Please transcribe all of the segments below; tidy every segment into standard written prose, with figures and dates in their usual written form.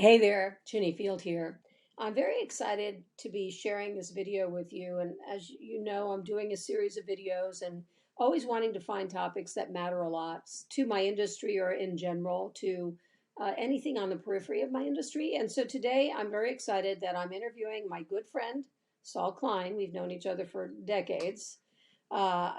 Hey there, Ginny Field here. I'm very excited to be sharing this video with you. And as you know, I'm doing a series of videos and always wanting to find topics that matter a lot to my industry or in general to anything on the periphery of my industry. And so today I'm very excited that I'm interviewing my good friend, Saul Klein. We've known each other for decades.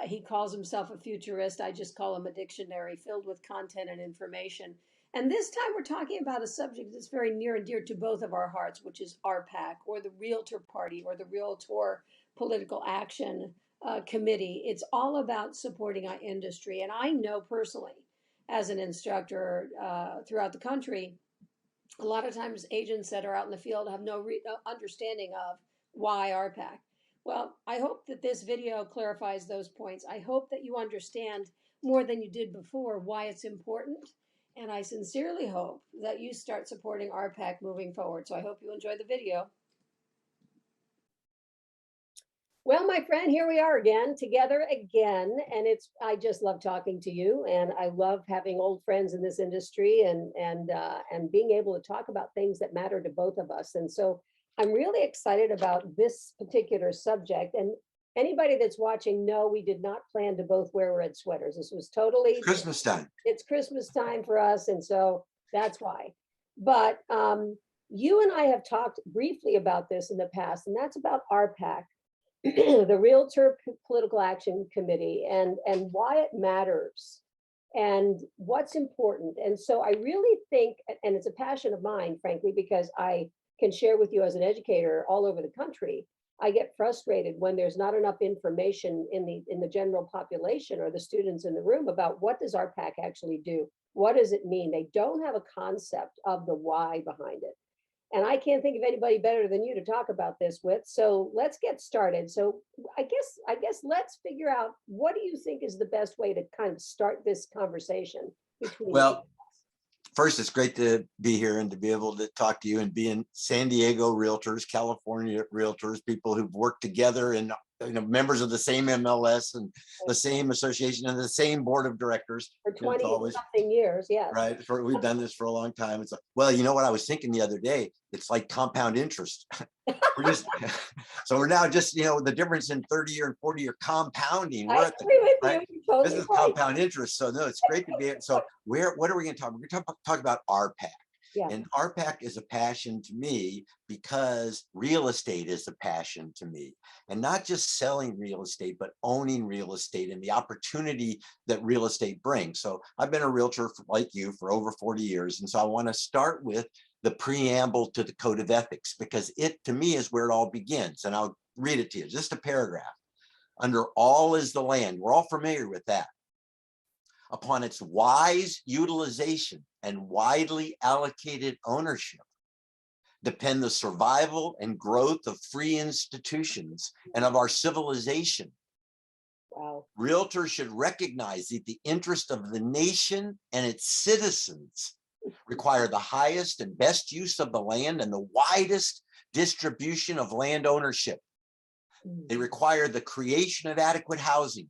He calls himself a futurist. I just call him a dictionary filled with content and information. And this time we're talking about a subject that's very near and dear to both of our hearts, which is RPAC, or the Realtor Party, or the Realtor Political Action Committee. It's all about supporting our industry. And I know personally, as an instructor throughout the country, a lot of times agents that are out in the field have no understanding of why RPAC. Well, I hope that this video clarifies those points. I hope that you understand more than you did before why it's important. And I sincerely hope that you start supporting RPAC moving forward. So I hope you enjoy the video. Well, my friend, here we are again, together again. And I just love talking to you. And I love having old friends in this industry and being able to talk about things that matter to both of us. And so I'm really excited about this particular subject. And anybody that's watching, know we did not plan to both wear red sweaters. This was totally Christmas time. It's Christmas time for us, and so that's why. But you and I have talked briefly about this in the past, and that's about RPAC, the Realtor Political Action Committee, and why it matters and what's important. And so I really think, and it's a passion of mine, frankly, because I can share with you as an educator all over the country. I get frustrated when there's not enough information in the general population or the students in the room about what does RPAC actually do? What does it mean? They don't have a concept of the why behind it. And I can't think of anybody better than you to talk about this with. So let's get started. So I guess let's figure out, what do you think is the best way to kind of start this conversation between Well, first, it's great to be here and to be able to talk to you and be in San Diego realtors, California realtors, people who've worked together and members of the same MLS and the same association and the same board of directors for 20 something years. Yes. Right. We've done this for a long time. It's like, well, you know what I was thinking the other day? It's like compound interest. We're now just, the difference in 30-year and 40-year compounding. We're at the, right? Totally this is compound interest. So no, it's great to be here. So what are we going to talk about? We're going to talk about RPAC. Yeah. And RPAC is a passion to me because real estate is a passion to me, and not just selling real estate, but owning real estate and the opportunity that real estate brings. So I've been a realtor like you for over 40 years. And so I want to start with the preamble to the Code of Ethics, because it, to me, is where it all begins. And I'll read it to you, just a paragraph. Under all is the land. We're all familiar with that. Upon its wise utilization and widely allocated ownership depend the survival and growth of free institutions and of our civilization. Wow. Realtors should recognize that the interest of the nation and its citizens require the highest and best use of the land and the widest distribution of land ownership. They require the creation of adequate housing,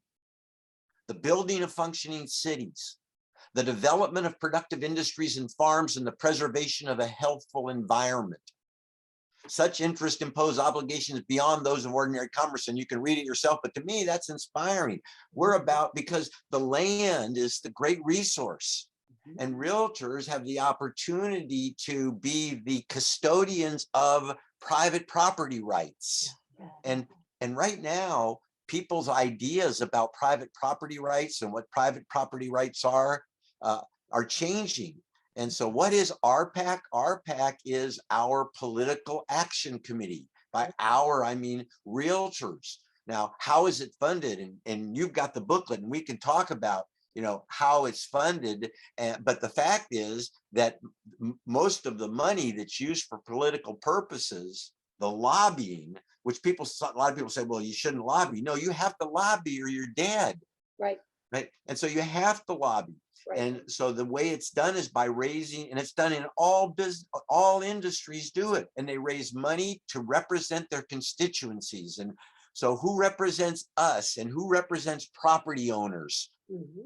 the building of functioning cities, the development of productive industries and farms, and the preservation of a healthful environment. Such interests impose obligations beyond those of ordinary commerce, and you can read it yourself, but to me, that's inspiring. Because the land is the great resource, and realtors have the opportunity to be the custodians of private property rights. And right now, people's ideas about private property rights and what private property rights are changing. And so what is RPAC? RPAC is our political action committee. By our, I mean realtors. Now, how is it funded? And you've got the booklet, and we can talk about how it's funded. But the fact is that most of the money that's used for political purposes, the lobbying, which a lot of people say, well, you shouldn't lobby. No, you have to lobby or you're dead. Right. And so you have to lobby. Right. And so the way it's done is by raising, and it's done in all industries do it, and they raise money to represent their constituencies. And So who represents us and who represents property owners?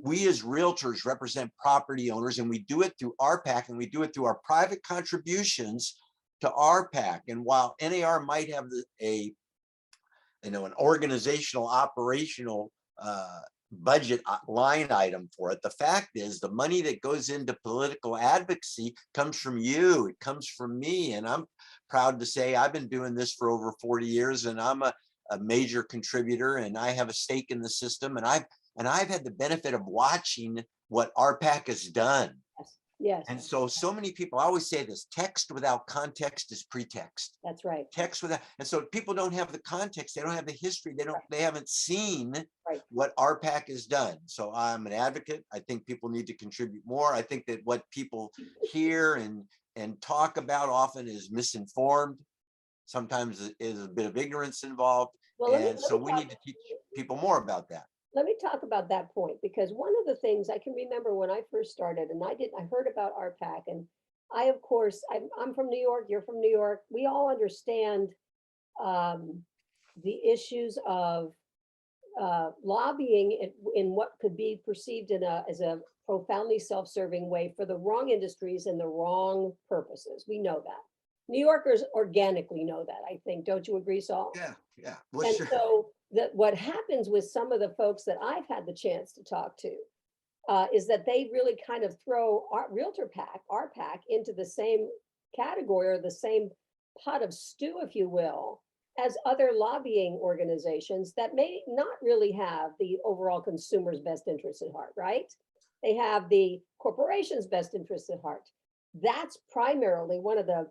We as realtors represent property owners, and we do it through RPAC, and we do it through our private contributions to RPAC. And while NAR might have an organizational operational budget line item for it, the fact is the money that goes into political advocacy comes from you. It comes from me, and I'm proud to say I've been doing this for over 40 years, and I'm a major contributor, and I have a stake in the system, and I've had the benefit of watching what RPAC has done. Yes. And so many people, I always say this: text without context is pretext. That's right. Text without, and so people don't have the context, they don't have the history, they haven't seen what RPAC has done. So I'm an advocate. I think people need to contribute more. I think that what people hear and talk about often is misinformed. Sometimes is a bit of ignorance involved. Well, and so we need to teach people more about that. Let me talk about that point, because one of the things I can remember when I first started, and I heard about RPAC, and I, of course, I'm from New York, you're from New York. We all understand the issues of lobbying in what could be perceived as a profoundly self-serving way for the wrong industries and the wrong purposes. We know that. New Yorkers organically know that, I think. Don't you agree, Saul? Yeah. Well, and sure. So what happens with some of the folks that I've had the chance to talk to is that they really kind of throw our RPAC into the same category, or the same pot of stew, if you will, as other lobbying organizations that may not really have the overall consumer's best interests at heart, right? They have the corporation's best interests at heart. That's primarily one of the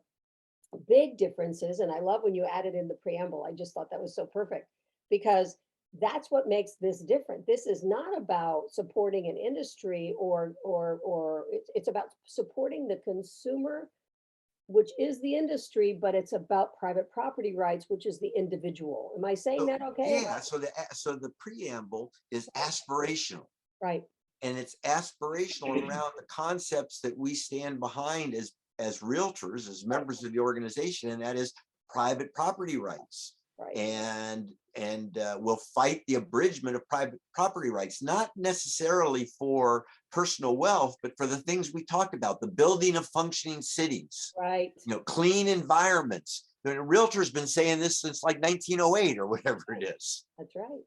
big differences. And I love when you added in the preamble. I just thought that was so perfect, because that's what makes this different. This is not about supporting an industry or it's about supporting the consumer, which is the industry, but it's about private property rights, which is the individual. Am I saying that okay? Yeah, so the preamble is aspirational. Right. And it's aspirational around the concepts that we stand behind as realtors, as members of the organization, and that is private property rights. Right. And we'll fight the abridgment of private property rights, not necessarily for personal wealth, but for the things we talked about: the building of functioning cities, right? Clean environments. The realtor's been saying this since like 1908 or whatever it is. That's right.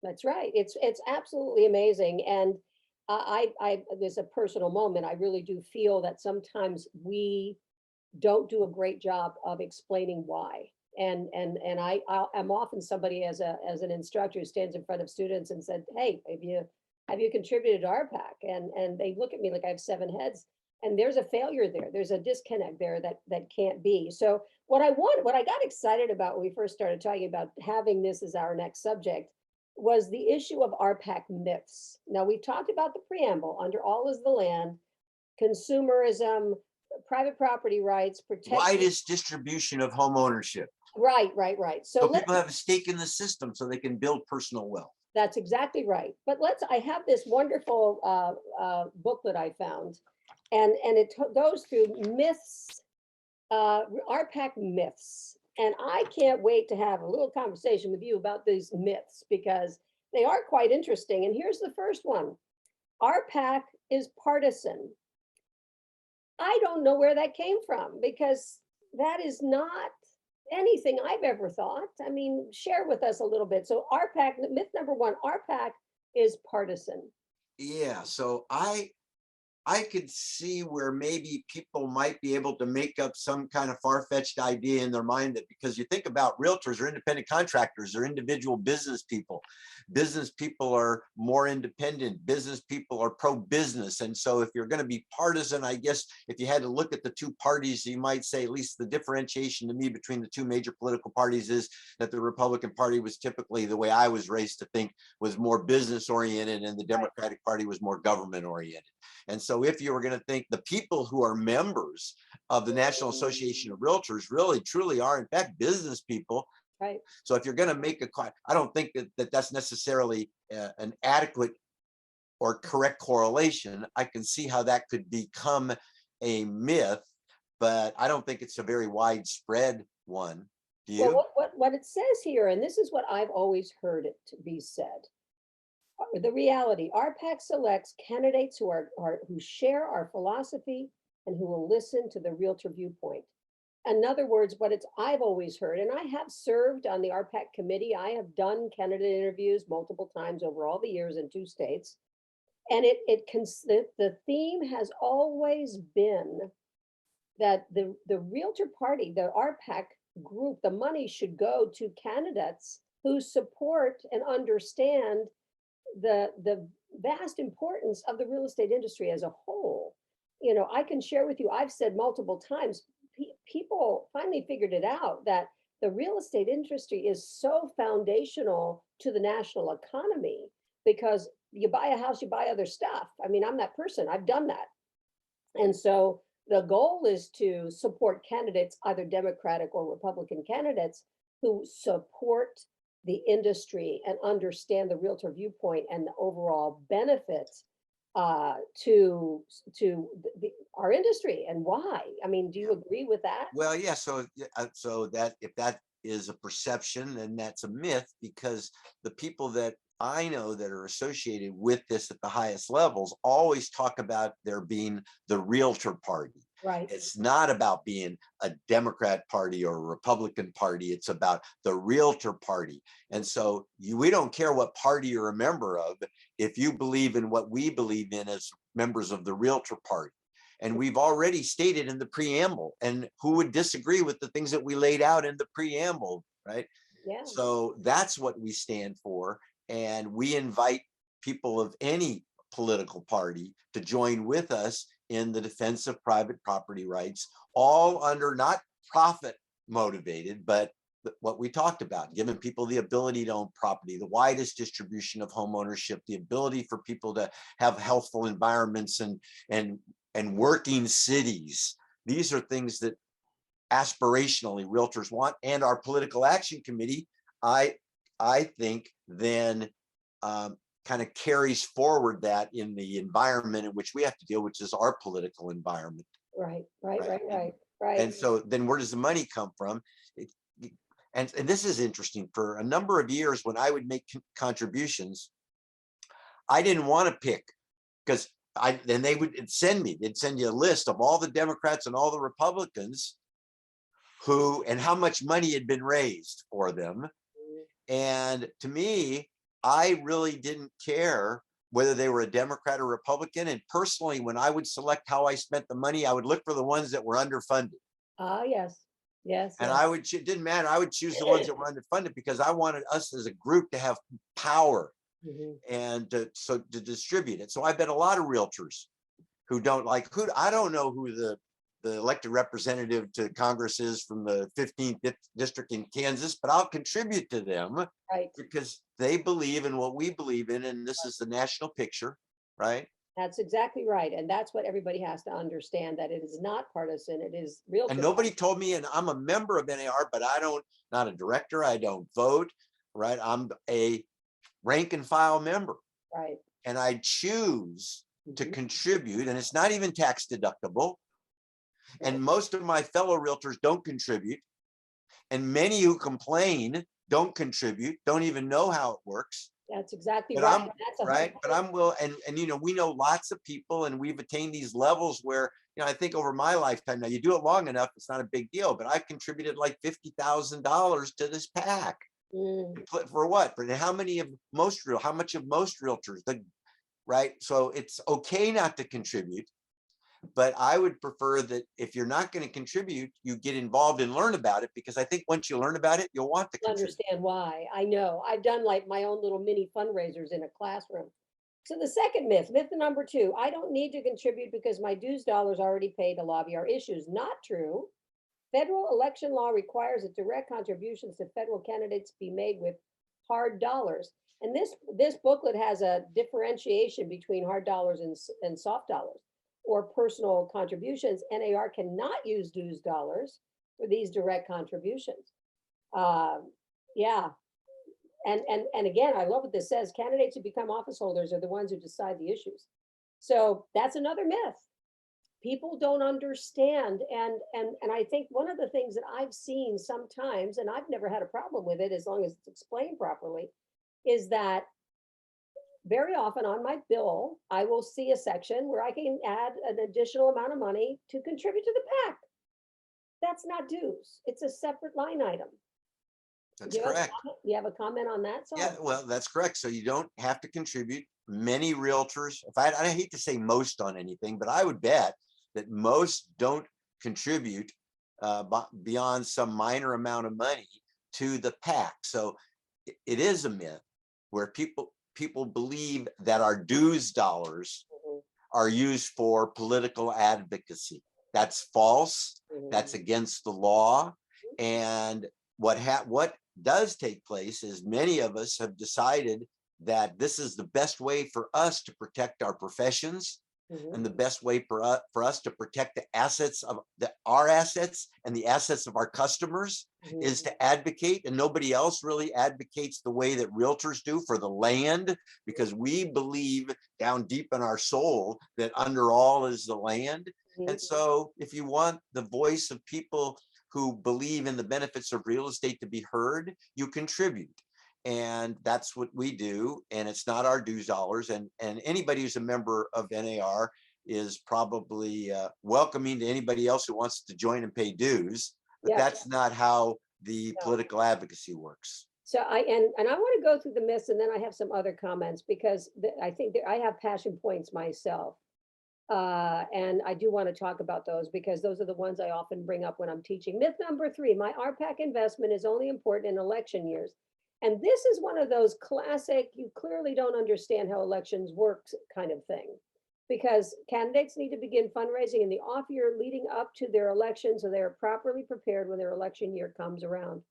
That's right. It's absolutely amazing. And there's a personal moment. I really do feel that sometimes we don't do a great job of explaining why. And I'm often somebody as an instructor who stands in front of students and said, "Hey, have you contributed to RPAC?" And they look at me like I have 7 heads. And there's a failure there. There's a disconnect there that can't be. So what I got excited about when we first started talking about having this as our next subject was the issue of RPAC myths. Now, we've talked about the preamble: under all is the land, consumerism, private property rights, protection, widest distribution of home ownership. Right. So people have a stake in the system so they can build personal wealth. That's exactly right. But I have this wonderful booklet I found, and it goes through myths, RPAC myths. And I can't wait to have a little conversation with you about these myths, because they are quite interesting. And here's the first one: RPAC is partisan. I don't know where that came from, because that is not anything I've ever thought. I mean, share with us a little bit. So RPAC, myth number 1, RPAC is partisan. Yeah, so I could see where maybe people might be able to make up some kind of far-fetched idea in their mind, that because you think about realtors or independent contractors or individual business people. Business people are more independent. Business people are pro-business. And so if you're going to be partisan, I guess if you had to look at the two parties, you might say, at least the differentiation to me between the two major political parties is that the Republican Party was typically, the way I was raised to think, was more business oriented, and the Democratic Party was more government oriented. And so if you were going to think the people who are members of the National Association of Realtors really truly are in fact business people. Right. So if you're going to make I don't think that that's necessarily an adequate or correct correlation. I can see how that could become a myth, but I don't think it's a very widespread one. Do Well, you? what it says here, and this is what I've always heard it to be said. The reality, RPAC selects candidates who share our philosophy and who will listen to the realtor viewpoint. In other words, I've always heard, and I have served on the RPAC committee. I have done candidate interviews multiple times over all the years in 2 states. And the theme has always been that the realtor party, the RPAC group, the money should go to candidates who support and understand the vast importance of the real estate industry as a whole. You know, I can share with you, I've said multiple times, people finally figured it out that the real estate industry is so foundational to the national economy because you buy a house, you buy other stuff. I mean, I'm that person, I've done that. And so the goal is to support candidates, either Democratic or Republican candidates, who support the industry and understand the realtor viewpoint and the overall benefits to our industry and why. I mean, do you agree with that? Well, yeah. So that if that is a perception, then that's a myth, because the people that I know that are associated with this at the highest levels always talk about there being the realtor party. Right. It's not about being a Democrat party or a Republican party. It's about the realtor party. And so we don't care what party you're a member of if you believe in what we believe in as members of the realtor party. And we've already stated in the preamble, and who would disagree with the things that we laid out in the preamble, right? Yeah. So that's what we stand for. And we invite people of any political party to join with us in the defense of private property rights, all under not profit motivated, but what we talked about, giving people the ability to own property, the widest distribution of home ownership, the ability for people to have healthful environments and working cities. These are things that aspirationally realtors want, and our political action committee, I think, then kind of carries forward that in the environment in which we have to deal, which is our political environment. Right. And so then where does the money come from? And this is interesting. For a number of years, when I would make contributions, I didn't want to pick, because then they'd send you a list of all the Democrats and all the Republicans and how much money had been raised for them. And to me, I really didn't care whether they were a Democrat or Republican. And personally, when I would select how I spent the money, I would look for the ones that were underfunded. Ah, yes. And it didn't matter. I would choose the ones that were underfunded because I wanted us as a group to have power and to distribute it. So I bet a lot of realtors who don't I don't know who the elected representative to Congress is from the 15th district in Kansas, but I'll contribute to them, right? Because they believe in what we believe in, and this is the national picture, right? That's exactly right. And that's what everybody has to understand, that it is not partisan, it is real. And nobody told me, and I'm a member of NAR, but not a director, I don't vote, right? I'm a rank and file member. Right. And I choose to contribute, and it's not even tax deductible. And most of my fellow realtors don't contribute. And many who complain don't contribute, don't even know how it works. That's exactly but right. I'm right. But I'm will, and we know lots of people, and we've attained these levels where, I think over my lifetime, now you do it long enough, it's not a big deal, but I've contributed like $50,000 to this PAC. For what? For how much of most realtors, right? So it's okay not to contribute. But I would prefer that if you're not going to contribute, you get involved and learn about it, because I think once you learn about it, you'll want to understand why. I know. I've done like my own little mini fundraisers in a classroom. So the second myth number 2, I don't need to contribute because my dues dollars already paid to lobby our issues. Not true. Federal election law requires that direct contributions to federal candidates be made with hard dollars. And this booklet has a differentiation between hard dollars and soft dollars, or personal contributions. NAR cannot use dues dollars for these direct contributions. Yeah. And again, I love what this says. Candidates who become office holders are the ones who decide the issues. So that's another myth. People don't understand. And I think one of the things that I've seen sometimes, and I've never had a problem with it as long as it's explained properly, is that very often on my bill, I will see a section where I can add an additional amount of money to contribute to the PAC. That's not dues. It's a separate line item. That's Do you have a correct. comment? You have a comment on that, Yeah, Saul? well, that's correct. So you don't have to contribute. Many realtors, if I hate to say most on anything, but I would bet that most don't contribute beyond some minor amount of money to the PAC. So it is a myth where people believe that our dues dollars Mhm, are used for political advocacy. That's false. That's mhm, against the law. And what does take place is many of us have decided that this is the best way for us to protect our professions mhm, and the best way for us to protect the assets of our assets and the assets of our customers is mhm, to advocate. And nobody else really advocates the way that realtors do for the land, because we believe down deep in our soul that under all is the land. And mhm. so if you want the voice of people who believe in the benefits of real estate to be heard, you contribute. And that's what we do. And it's not our dues dollars. And anybody who's a member of NAR is probably welcoming to anybody else who wants to join and pay dues. But Yeah. that's not how the No. political advocacy works. So and I want to go through the myths, and then I have some other comments because I think that I have passion points myself. And I do want to talk about those because those are the ones I often bring up when I'm teaching. Myth number 3, my RPAC investment is only important in election years. And this is one of those classic, you clearly don't understand how elections work kind of thing. Because candidates need to begin fundraising in the off year leading up to their election so they are properly prepared when their election year comes around.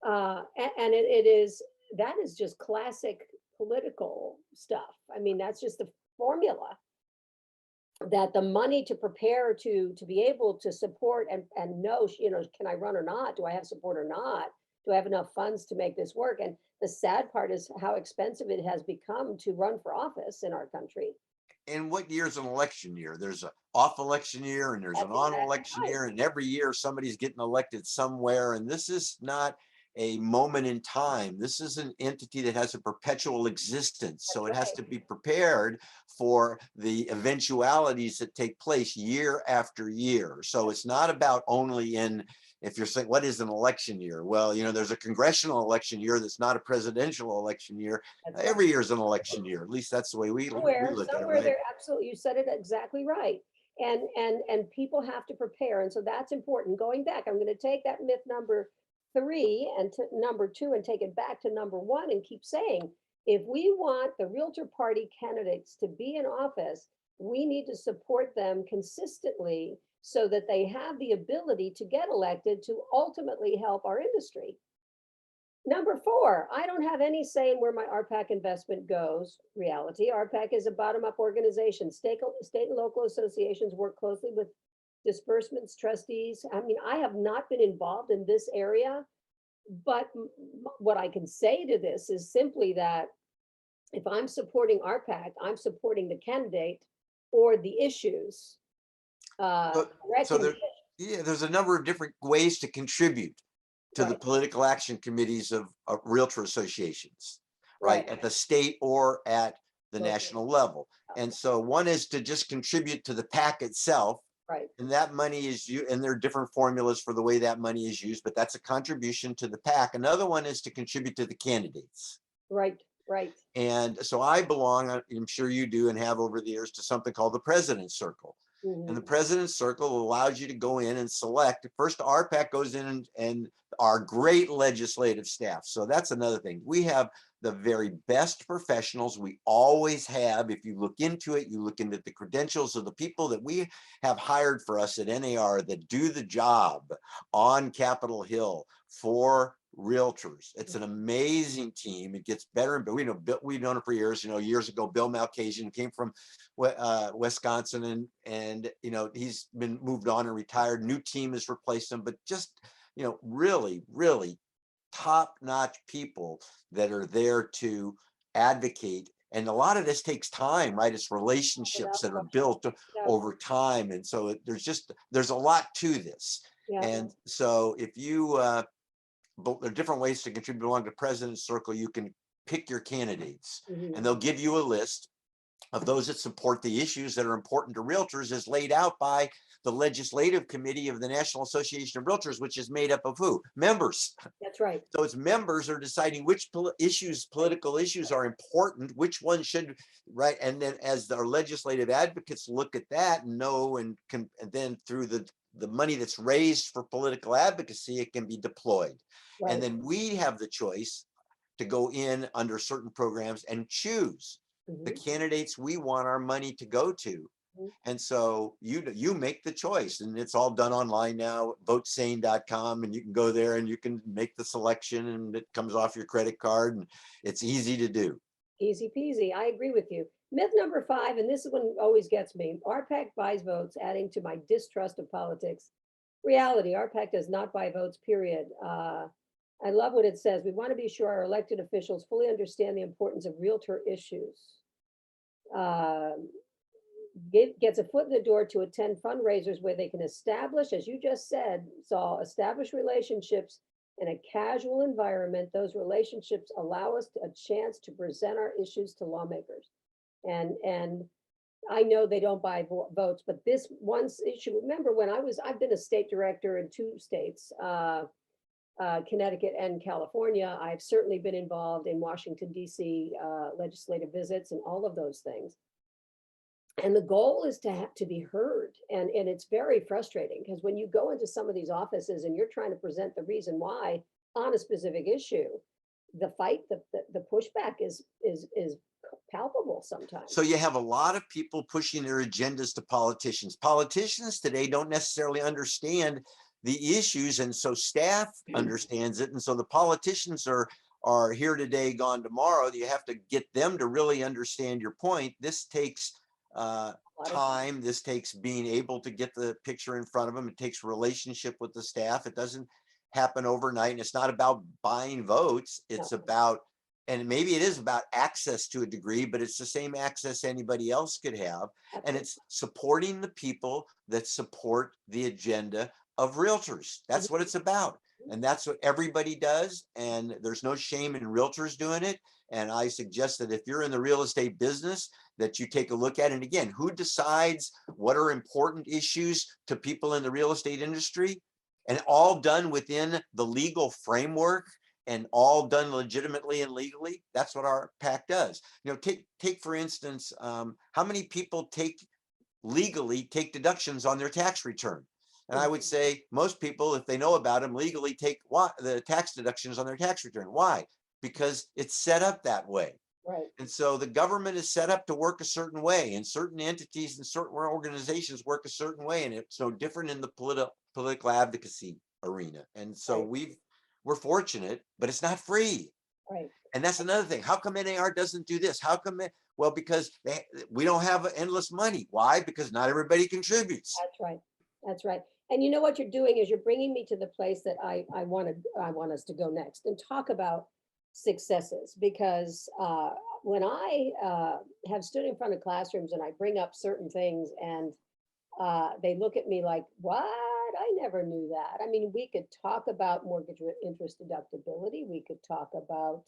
And it is, that is just classic political stuff. I mean, that's just the formula that the money to prepare to be able to support and know, can I run or not? Do I have support or not? Do I have enough funds to make this work? And the sad part is how expensive it has become to run for office in our country. And what year is an election year? There's an off election year and there's an That's on exactly election right. year, and every year somebody's getting elected somewhere. And this is not a moment in time. This is an entity that has a perpetual existence. That's So it has right. to be prepared for the eventualities that take place year after year. So it's not about only in, if you're saying, what is an election year? Well, there's a congressional election year that's not a presidential election year. That's right. Every year is an election year. At least that's the way we look at it, Somewhere right? there, absolutely, you said it exactly right. And people have to prepare. And so that's important. Going back, I'm going to take that myth number 3 and to number 2 and take it back to number 1 and keep saying, if we want the Realtor Party candidates to be in office, we need to support them consistently so that they have the ability to get elected to ultimately help our industry. Number 4, I don't have any say in where my RPAC investment goes. Reality, RPAC is a bottom-up organization. State and local associations work closely with disbursements trustees. I mean, I have not been involved in this area, but what I can say to this is simply that if I'm supporting RPAC, I'm supporting the candidate or the issues, So, so correcting the there, issue. yeah, there's a number of different ways to contribute to the Right, political action committees of realtor associations, right? right, At the state or at the local, national level. And so one is to just contribute to the PAC itself. right, And that money is you, and there are different formulas for the way that money is used, but that's a contribution to the PAC. Another one is to contribute to the candidates. right, right. And so I belong, I'm sure you do and have over the years, to something called the President's Circle. And the Mhm. President's Circle allows you to go in and select. First, RPAC goes in and our great legislative staff. So that's another thing. We have the very best professionals. We always have. If you look into it, you look into the credentials of the people that we have hired for us at NAR that do the job on Capitol Hill for realtors. It's an amazing team. It gets better, but we've known it for years. Years ago, Bill Malkasian came from Wisconsin, and he's been moved on and retired. New team has replaced him, but just really, really top-notch people that are there to advocate And a lot of this takes time, right? It's relationships that are built over time. And so there's a lot to this. Yeah. And so if you, there are different ways to contribute along to President's Circle. You can pick your candidates, and they'll give you a list of those that support the issues that are important to realtors, as laid out by the legislative committee of the National Association of Realtors, which is made up of who? Members. That's right. So it's members are deciding which political issues are important, which ones should, right? And then as our legislative advocates look at that and know, and then through the money that's raised for political advocacy, it can be deployed. Right. And then we have the choice to go in under certain programs and choose the candidates we want our money to go to. And so you make the choice, and it's all done online now, votesane.com, and you can go there and you can make the selection, and it comes off your credit card, and it's easy to do. Easy peasy. I agree with you. Myth number 5, and this one always gets me. RPAC buys votes, adding to my distrust of politics. Reality, RPAC does not buy votes, period. I love what it says. We want to be sure our elected officials fully understand the importance of realtor issues. Gets a foot in the door to attend fundraisers where they can establish, as you just said, Saul, establish relationships in a casual environment. Those relationships allow us a chance to present our issues to lawmakers. And I know they don't buy votes, but this one issue, remember when I've been a state director in 2 states, Connecticut and California. I've certainly been involved in Washington, D.C. Legislative visits and all of those things. And the goal is to be heard. And it's very frustrating because when you go into some of these offices and you're trying to present the reason why on a specific issue, the fight, the pushback is palpable sometimes. So you have a lot of people pushing their agendas to politicians. Politicians today don't necessarily understand the issues, and so staff understands it. And so the politicians are here today, gone tomorrow. You have to get them to really understand your point. This takes time. This takes being able to get the picture in front of them. It takes relationship with the staff. It doesn't happen overnight, and it's not about buying votes. It's about, and maybe it is about access to a degree, but it's the same access anybody else could have. And it's supporting the people that support the agenda of realtors. That's what it's about. And that's what everybody does. And there's no shame in realtors doing it. And I suggest that if you're in the real estate business, that you take a look at it. And again, who decides what are important issues to people in the real estate industry? And all done within the legal framework and all done legitimately and legally. That's what our PAC does. You know, take for instance, how many people legally take deductions on their tax return? And I would say most people, if they know about them, legally take the tax deductions on their tax return. Why? Because it's set up that way. Right. And so the government is set up to work a certain way, and certain entities and certain organizations work a certain way. And it's no different in the political advocacy arena. And so we're fortunate, but it's not free. Right. And that's another thing. How come NAR doesn't do this? How come well, because we don't have endless money. Why? Because not everybody contributes. That's right. That's right. And you know what you're doing is you're bringing me to the place that I want us to go next and talk about successes, because when I have stood in front of classrooms and I bring up certain things and they look at me like, what? I never knew that. I mean, we could talk about mortgage interest deductibility. We could talk about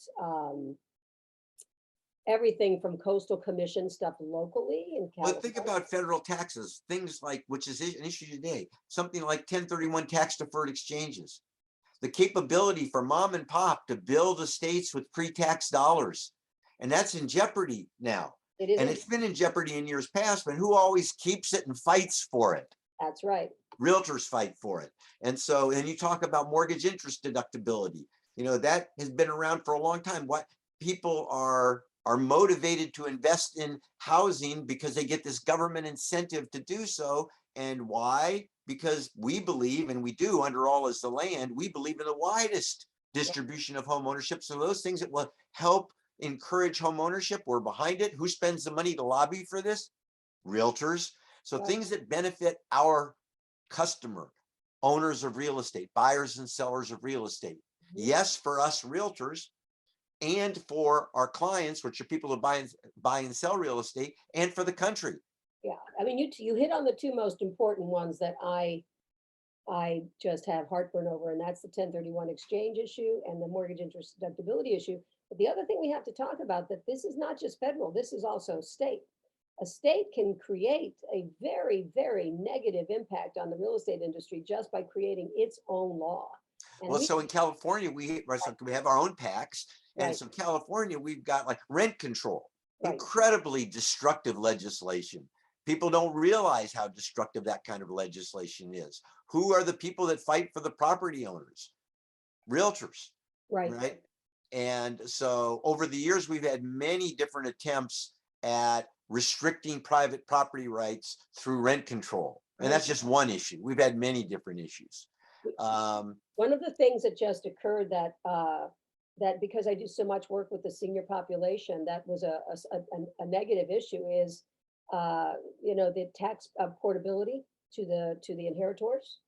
everything from coastal commission stuff locally in California. But think about federal taxes, things like, which is an issue today, something like 1031 tax deferred exchanges. The capability for mom and pop to build estates with pre-tax dollars. And that's in jeopardy now. It is. And it's been in jeopardy in years past, but who always keeps it and fights for it? That's right. Realtors fight for it. And so, and you talk about mortgage interest deductibility, you know, that has been around for a long time. What people are motivated to invest in housing because they get this government incentive to do so. And why? Because we believe, and we do under All is the Land, we believe in the widest distribution of home ownership. So those things that will help encourage home ownership, we're behind it. Who spends the money to lobby for this? Realtors. So things that benefit our customer, owners of real estate, buyers and sellers of real estate. Yes, for us realtors, and for our clients, which are people who buy and sell real estate, and for the country. Yeah, I mean, you hit on the two most important ones that I just have heartburn over, and that's the 1031 exchange issue and the mortgage interest deductibility issue. But the other thing we have to talk about, that this is not just federal, this is also state. A state can create a very, very negative impact on the real estate industry just by creating its own law. And Well, so in California, we have our own PACs. And right, so California, we've got like rent control, right, incredibly destructive legislation. People don't realize how destructive that kind of legislation is. Who are the people that fight for the property owners? Realtors, right. right? And so over the years, we've had many different attempts at restricting private property rights through rent control. And that's just one issue. We've had many different issues. One of the things that just occurred that that because I do so much work with the senior population, that was a negative issue is, you know, the tax portability to the inheritors.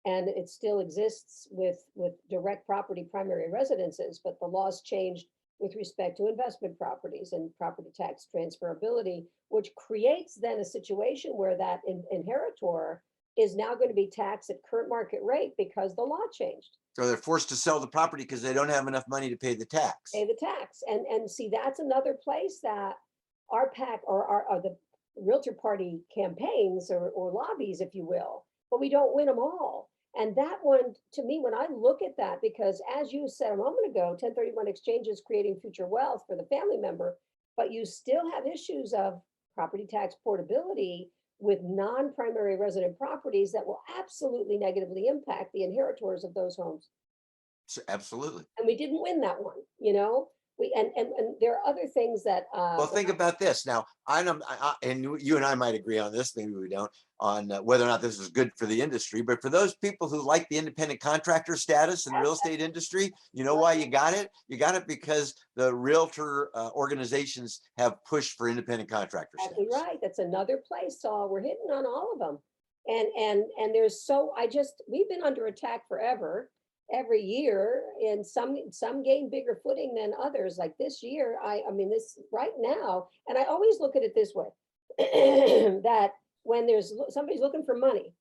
And it still exists with direct property primary residences, but the laws changed with respect to investment properties and property tax transferability, which creates then a situation where that inheritor is now going to be taxed at current market rate because the law changed. So they're forced to sell the property because they don't have enough money to pay the tax. Pay the tax. And see, that's another place that RPAC or the realtor party campaigns or lobbies, if you will, but we don't win them all. And that one, to me, when I look at that, because as you said a moment ago, 1031 exchanges creating future wealth for the family member, but you still have issues of property tax portability with non-primary resident properties that will absolutely negatively impact the inheritors of those homes. So absolutely. And we didn't win that one, you know? And there are other things that well, think about this now. And you and I might agree on this, maybe we don't, on whether or not this is good for the industry. But for those people who like the independent contractor status in the real estate industry, you know why you got it? You got it because the realtor organizations have pushed for independent contractor exactly status. right. That's another place, Saul. We're hitting on all of them. And there's we've been under attack forever, every year, and some gain bigger footing than others. Like this year, I mean this right now, and I always look at it this way, that when somebody's looking for money,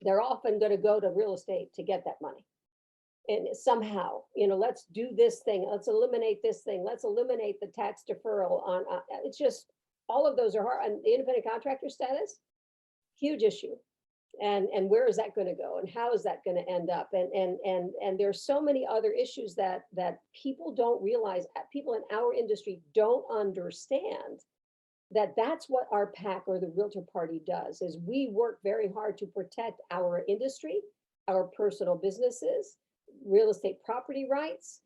they're often going to go to real estate to get that money. And somehow, you know, let's do this thing, let's eliminate this thing, let's eliminate the tax deferral on, it's just, all of those are hard. And the independent contractor status, huge issue. And where is that going to go, and how is that going to end up? And there's so many other issues that people don't realize, people in our industry don't understand, that that's what our PAC or the Realtor Party does, is we work very hard to protect our industry, our personal businesses, real estate property rights,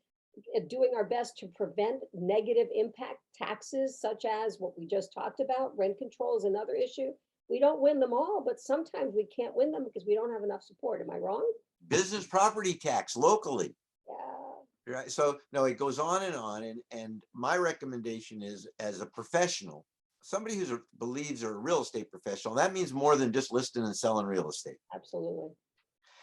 doing our best to prevent negative impact taxes, such as what we just talked about. Rent control is another issue. We don't win them all, but sometimes we can't win them because we don't have enough support. Am I wrong? Business property tax locally. Yeah. Right. So no, it goes on. And my recommendation is, as a professional, somebody who believes they're a real estate professional, that means more than just listing and selling real estate. Absolutely.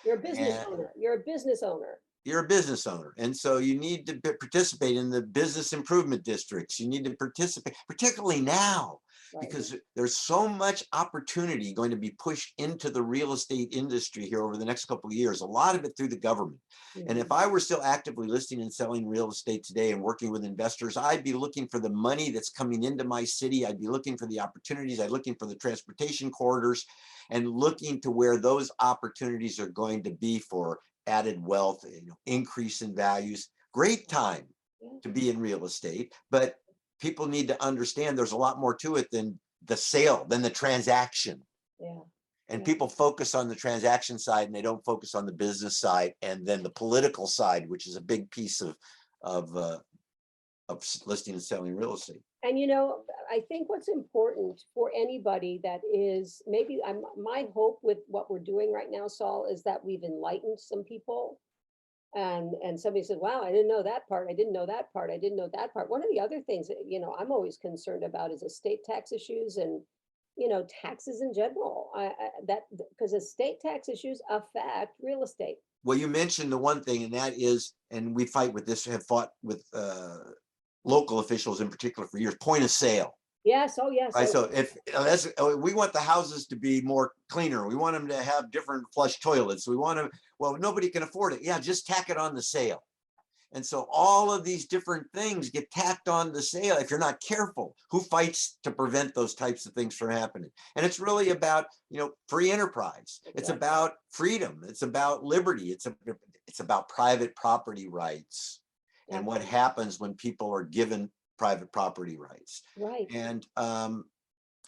You're a business owner. You're a business owner. You're a business owner. And so you need to participate in the business improvement districts. You need to participate, particularly now, because there's so much opportunity going to be pushed into the real estate industry here over the next couple of years, a lot of it through the government. And if I were still actively listing and selling real estate today and working with investors, I'd be looking for the money that's coming into my city. I'd be looking for the opportunities. I'd be looking for the transportation corridors and looking to where those opportunities are going to be for added wealth, increase in values. Great time to be in real estate, but people need to understand there's a lot more to it than the sale, than the transaction. And people focus on the transaction side and they don't focus on the business side, and then the political side, which is a big piece of listing and selling real estate. And you know, I think what's important for anybody that is maybe my hope with what we're doing right now, Saul, is that we've enlightened some people. And somebody said, wow, I didn't know that part. I didn't know that part. I didn't know that part. One of the other things that, you know, I'm always concerned about is estate tax issues and taxes in general. That because estate tax issues affect real estate. Well, you mentioned the one thing, and that is, and we fight with this, have fought with local officials in particular for years, point of sale. Yes. Oh, yes. Right. Oh, So if we want the houses to be more cleaner, we want them to have different flush toilets. We want to, well, nobody can afford it. Yeah, just tack it on the sale. And so all of these different things get tacked on the sale. If you're not careful, who fights to prevent those types of things from happening? And it's really about, free enterprise. It's about freedom. It's about liberty. It's about private property rights and what happens when people are given private property rights. Right. And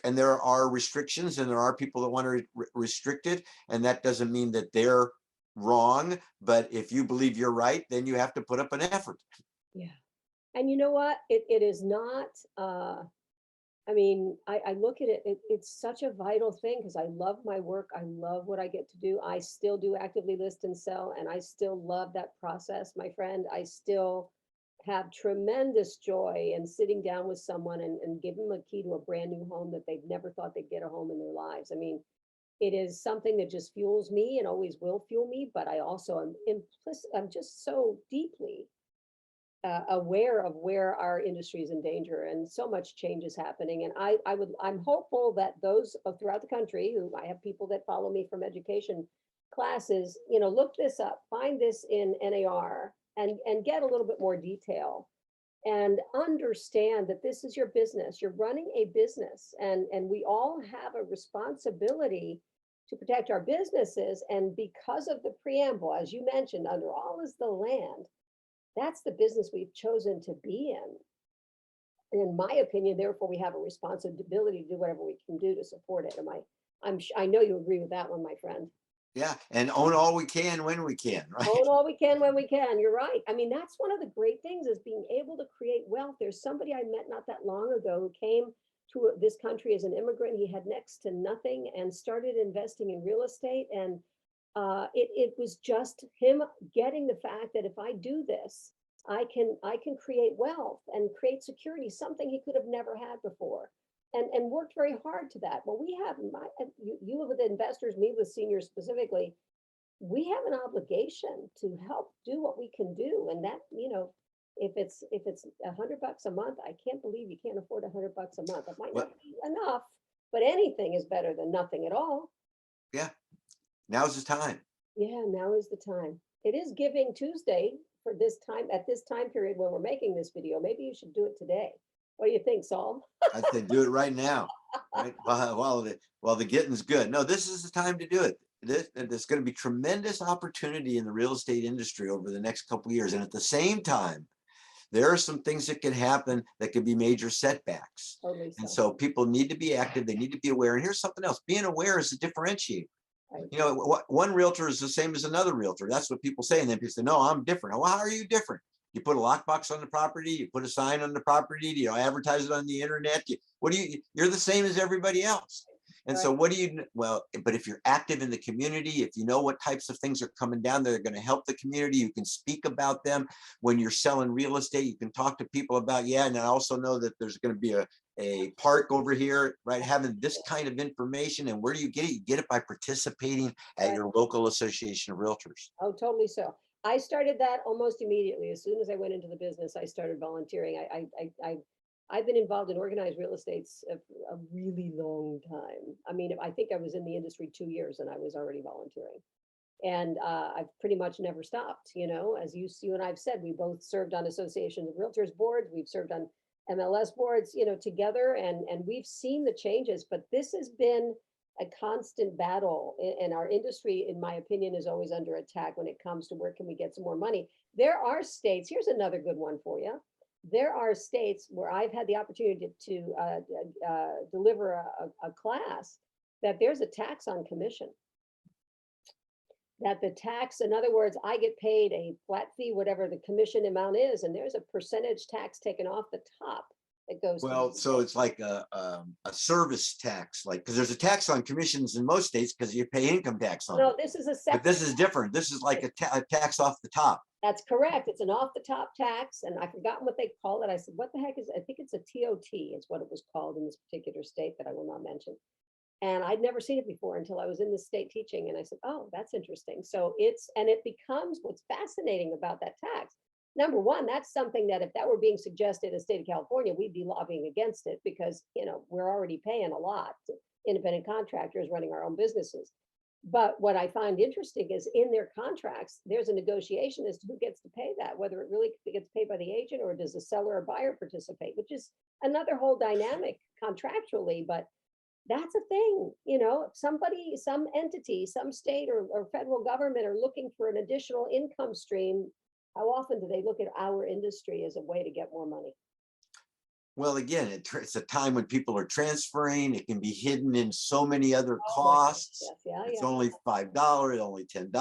there are restrictions, and there are people that want to restrict it, and that doesn't mean that they're wrong, but if you believe you're right, then you have to put up an effort. Yeah. And you know what? It is not, I mean, I look at it, it's such a vital thing because I love my work. I love what I get to do. I still do actively list and sell, and I still love that process, my friend. I still have tremendous joy in sitting down with someone and give them a key to a brand new home that they've never thought they'd get a home in their lives. I mean, it is something that just fuels me and always will fuel me, but I also am implicit. I'm just so deeply aware of where our industry is in danger, and so much change is happening. And I'm hopeful that those throughout the country, who I have people that follow me from education classes, look this up, find this in NAR, and get a little bit more detail and understand that this is your business. You're running a business, and we all have a responsibility to protect our businesses. And because of the preamble, as you mentioned, under all is the land, that's the business we've chosen to be in. And in my opinion, therefore, we have a responsibility to do whatever we can do to support it. I know you agree with that one, my friend. Yeah, and own all we can when we can, right? Own all we can when we can. You're right. I mean, that's one of the great things, is being able to create wealth. There's somebody I met not that long ago who came to this country as an immigrant. He had next to nothing and started investing in real estate. And it was just him getting the fact that if I do this, I can create wealth and create security, something he could have never had before. And worked very hard to that. Well, we have you with investors, me with seniors specifically, we have an obligation to help do what we can do. And that, if it's $100 a month, I can't believe you can't afford $100 a month. It might not be enough, but anything is better than nothing at all. Yeah, now's the time. Yeah, now is the time. It is Giving Tuesday for this time, at this time period when we're making this video. Maybe you should do it today. What do you think, Saul? I'd say do it right now, right? While the getting's good. No, this is the time to do it. There's going to be tremendous opportunity in the real estate industry over the next couple of years. And at the same time, there are some things that can happen that could be major setbacks. Totally so. And so people need to be active. They need to be aware. And here's something else. Being aware is a differentiator. Right. One realtor is the same as another realtor. That's what people say. And then people say, no, I'm different. Well, how are you different? You put a lockbox on the property, you put a sign on the property, you advertise it on the internet. You're the same as everybody else. And so but if you're active in the community, if you know what types of things are coming down that are going to help the community, you can speak about them. When you're selling real estate, you can talk to people about, and I also know that there's going to be a park over here, right? Having this kind of information. And where do you get it? You get it by participating at your local association of realtors. Oh, totally so. I started that almost immediately. As soon as I went into the business, I started volunteering. I've been involved in organized real estate a really long time. I mean, I think I was in the industry 2 years and I was already volunteering. And I've pretty much never stopped. As you and I've said, we both served on associations of realtors boards. We've served on MLS boards, together, and we've seen the changes. But this has been a constant battle, and our industry, in my opinion, is always under attack when it comes to where can we get some more money. There are states, here's another good one for you. There are states where I've had the opportunity to deliver a class, that there's a tax on commission. That the tax, in other words, I get paid a flat fee, whatever the commission amount is, and there's a percentage tax taken off the top that goes. So it's like a service tax, because there's a tax on commissions in most states because you pay income tax on it. No, this is a separate. But this is different. This is like a tax off the top. That's correct. It's an off the top tax, and I've forgotten what they call it. I said, what the heck is it? I think it's a TOT is what it was called in this particular state that I will not mention. And I'd never seen it before until I was in the state teaching. And I said, oh, that's interesting. So it becomes what's fascinating about that tax. Number one, that's something that if that were being suggested in the state of California, we'd be lobbying against it because, we're already paying a lot to independent contractors running our own businesses. But what I find interesting is in their contracts, there's a negotiation as to who gets to pay that, whether it really gets paid by the agent or does the seller or buyer participate, which is another whole dynamic contractually. But that's a thing, if somebody, some entity, some state or federal government are looking for an additional income stream, how often do they look at our industry as a way to get more money? Well, again, it's a time when people are transferring. It can be hidden in so many other Oh my gosh, costs. yes, yeah, It's yeah. only $5, only $10,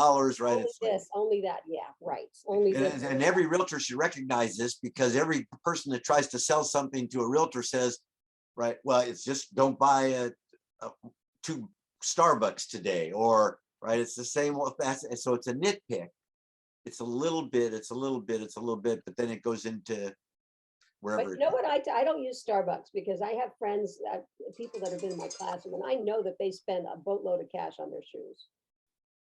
right? Only It's like, this, only that, yeah, right. Only this. and every realtor should recognize this, because every person that tries to sell something to a realtor says, right, well, it's just don't buy two Starbucks today, or right, it's the same. So it's a nitpick. It's a little bit, it's a little bit, it's a little bit, but then it goes into But wherever. you know what? I don't use Starbucks because I have friends, people that have been in my classroom, and I know that they spend a boatload of cash on their shoes.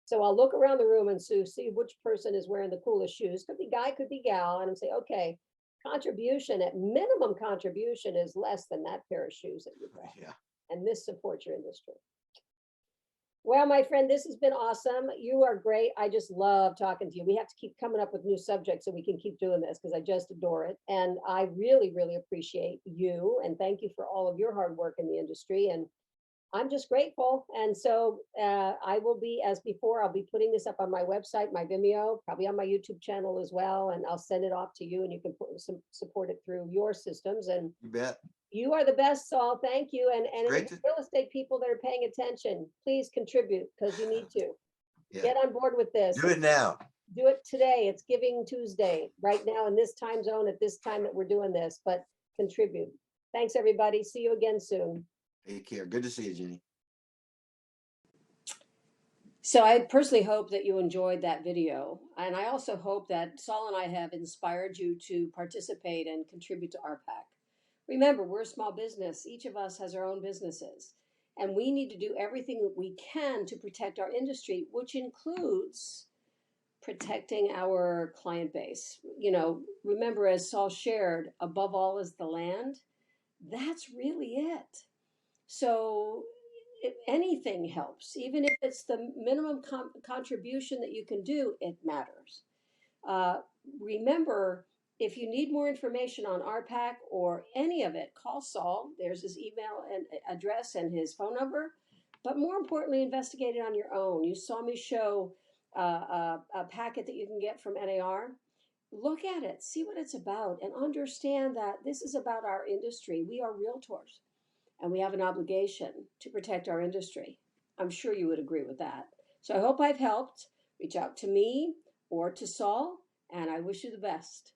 So I'll look around the room and see which person is wearing the coolest shoes. Could be guy, could be gal, and I'm say, okay, contribution at minimum contribution is less than that pair of shoes that you bought, Yeah. and this supports your industry. Well, my friend, this has been awesome. You are great. I just love talking to you. We have to keep coming up with new subjects so we can keep doing this because I just adore it. And I really, really appreciate you. And thank you for all of your hard work in the industry. And I'm just grateful. And so I will be, as before, I'll be putting this up on my website, my Vimeo, probably on my YouTube channel as well. And I'll send it off to you and you can support it through your systems. And You bet. you are the best, Saul. Thank you. And Great real estate people that are paying attention, please contribute because you need to. Yeah. Get on board with this. Do it now. Do it today. It's Giving Tuesday right now in this time zone at this time that we're doing this, but contribute. Thanks, everybody. See you again soon. Take care. Good to see you, Ginni. So I personally hope that you enjoyed that video. And I also hope that Saul and I have inspired you to participate and contribute to RPAC. Remember, we're a small business. Each of us has our own businesses. And we need to do everything that we can to protect our industry, which includes protecting our client base. Remember, as Saul shared, above all is the land. That's really it. So if anything helps, even if it's the minimum contribution that you can do, it matters. Remember, if you need more information on RPAC or any of it, call Saul. There's his email and address and his phone number. But more importantly, investigate it on your own. You saw me show a packet that you can get from NAR. Look at it, see what it's about, and understand that this is about our industry. We are realtors, and we have an obligation to protect our industry. I'm sure you would agree with that. So I hope I've helped. Reach out to me or to Saul, and I wish you the best.